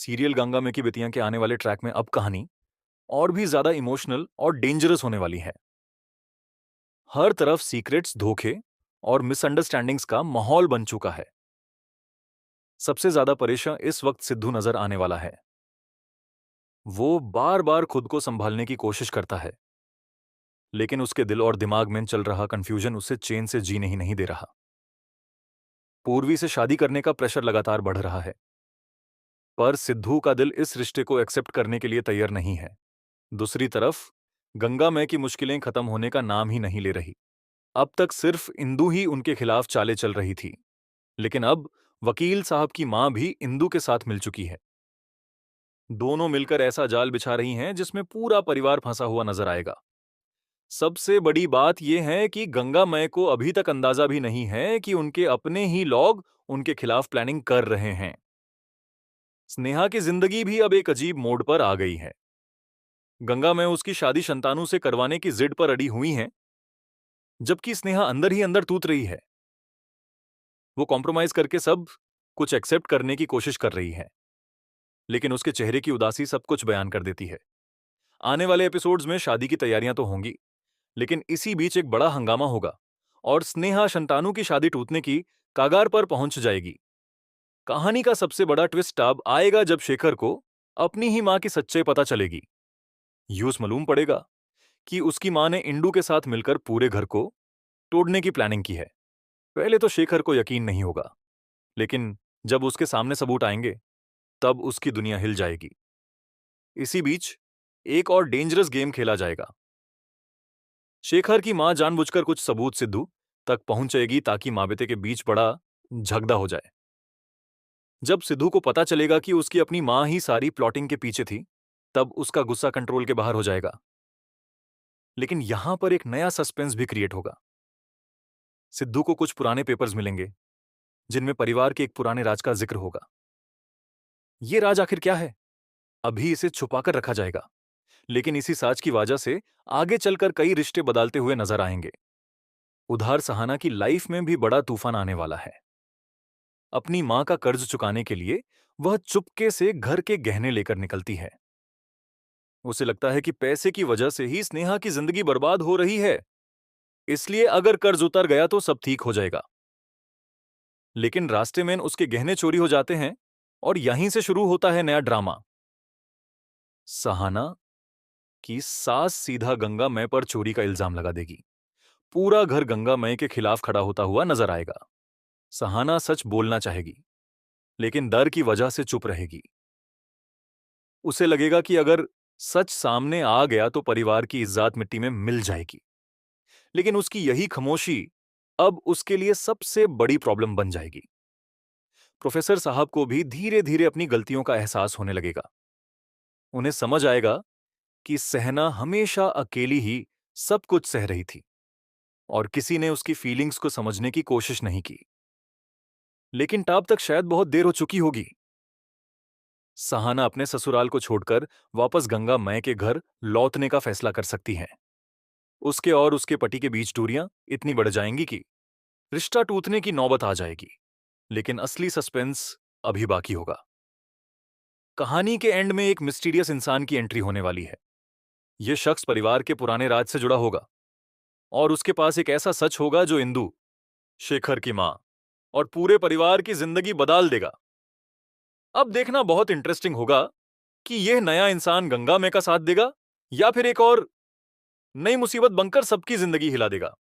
Serial Ganga में की बेटियां के आने वाले ट्रैक में अब कहानी और भी ज्यादा इमोशनल और डेंजरस होने वाली है। हर तरफ सीक्रेट्स, धोखे और मिसअंडरस्टैंडिंग्स का माहौल बन चुका है। सबसे ज्यादा परेशान इस वक्त सिद्धू नजर आने वाला है। वो बार बार खुद को संभालने की कोशिश करता है, लेकिन उसके दिल और दिमाग में चल रहा कंफ्यूजन उसे चैन से जीने ही नहीं दे रहा। पूर्वी से शादी करने का प्रेशर लगातार बढ़ रहा है, पर सिद्धू का दिल इस रिश्ते को एक्सेप्ट करने के लिए तैयार नहीं है। दूसरी तरफ गंगा मय की मुश्किलें खत्म होने का नाम ही नहीं ले रही। अब तक सिर्फ इंदु ही उनके खिलाफ चालें चल रही थी, लेकिन अब वकील साहब की मां भी इंदु के साथ मिल चुकी है। दोनों मिलकर ऐसा जाल बिछा रही हैं जिसमें पूरा परिवार फंसा हुआ नजर आएगा। सबसे बड़ी बात यह है कि गंगा मय को अभी तक अंदाजा भी नहीं है कि उनके अपने ही लोग उनके खिलाफ प्लानिंग कर रहे हैं। स्नेहा की जिंदगी भी अब एक अजीब मोड़ पर आ गई है। गंगा मय उसकी शादी शंतानु से करवाने की जिद पर अड़ी हुई हैं, जबकि स्नेहा अंदर ही अंदर तूत रही है। वो कॉम्प्रोमाइज करके सब कुछ एक्सेप्ट करने की कोशिश कर रही है, लेकिन उसके चेहरे की उदासी सब कुछ बयान कर देती है। आने वाले एपिसोड्स में शादी की तैयारियां तो होंगी, लेकिन इसी बीच एक बड़ा हंगामा होगा और स्नेहा शंतानु की शादी टूटने की कागार पर पहुंच जाएगी। कहानी का सबसे बड़ा ट्विस्ट अब आएगा जब शेखर को अपनी ही मां की सच्चाई पता चलेगी। यूं मालूम पड़ेगा कि उसकी मां ने इंदु के साथ मिलकर पूरे घर को तोड़ने की प्लानिंग की है। पहले तो शेखर को यकीन नहीं होगा, लेकिन जब उसके सामने सबूत आएंगे, तब उसकी दुनिया हिल जाएगी। इसी बीच एक और डेंजरस गेम खेला जाएगा। शेखर की मां जानबूझकर कुछ सबूत सिद्धू तक पहुंचेगी ताकि मां बेटे के बीच बड़ा झगड़ा हो जाए। जब सिद्धू को पता चलेगा कि उसकी अपनी मां ही सारी प्लॉटिंग के पीछे थी, तब उसका गुस्सा कंट्रोल के बाहर हो जाएगा। लेकिन यहां पर एक नया सस्पेंस भी क्रिएट होगा। सिद्धू को कुछ पुराने पेपर्स मिलेंगे, जिनमें परिवार के एक पुराने राज का जिक्र होगा। ये राज आखिर क्या है? अभी इसे छुपाकर रखा जाएगा, लेकिन इसी साज की वजह से आगे चलकर कई रिश्ते बदलते हुए नजर आएंगे। उधार सहाना की लाइफ में भी बड़ा तूफान आने वाला है। अपनी मां का कर्ज चुकाने के लिए वह चुपके से घर के गहने लेकर निकलती है। उसे लगता है कि पैसे की वजह से ही स्नेहा की जिंदगी बर्बाद हो रही है, इसलिए अगर कर्ज उतर गया तो सब ठीक हो जाएगा। लेकिन रास्ते में उसके गहने चोरी हो जाते हैं और यहीं से शुरू होता है नया ड्रामा। सहाना की सास सीधा गंगा मय पर चोरी का इल्जाम लगा देगी। पूरा घर गंगा मय के खिलाफ खड़ा होता हुआ नजर आएगा। सहाना सच बोलना चाहेगी, लेकिन डर की वजह से चुप रहेगी। उसे लगेगा कि अगर सच सामने आ गया तो परिवार की इज्जत मिट्टी में मिल जाएगी। लेकिन उसकी यही खामोशी अब उसके लिए सबसे बड़ी प्रॉब्लम बन जाएगी। प्रोफेसर साहब को भी धीरे धीरे अपनी गलतियों का एहसास होने लगेगा। उन्हें समझ आएगा कि सहना हमेशा अकेली ही सब कुछ सह रही थी और किसी ने उसकी फीलिंग्स को समझने की कोशिश नहीं की। लेकिन तब तक शायद बहुत देर हो चुकी होगी। सहाना अपने ससुराल को छोड़कर वापस गंगा मय के घर लौटने का फैसला कर सकती है। उसके और उसके पति के बीच दूरियां इतनी बढ़ जाएंगी कि रिश्ता टूटने की नौबत आ जाएगी। लेकिन असली सस्पेंस अभी बाकी होगा। कहानी के एंड में एक मिस्टीरियस इंसान की एंट्री होने वाली है। यह शख्स परिवार के पुराने राज से जुड़ा होगा और उसके पास एक ऐसा सच होगा जो इंदु, शेखर की मां और पूरे परिवार की जिंदगी बदल देगा। अब देखना बहुत इंटरेस्टिंग होगा कि यह नया इंसान गंगा में का साथ देगा या फिर एक और नई मुसीबत बनकर सबकी जिंदगी हिला देगा।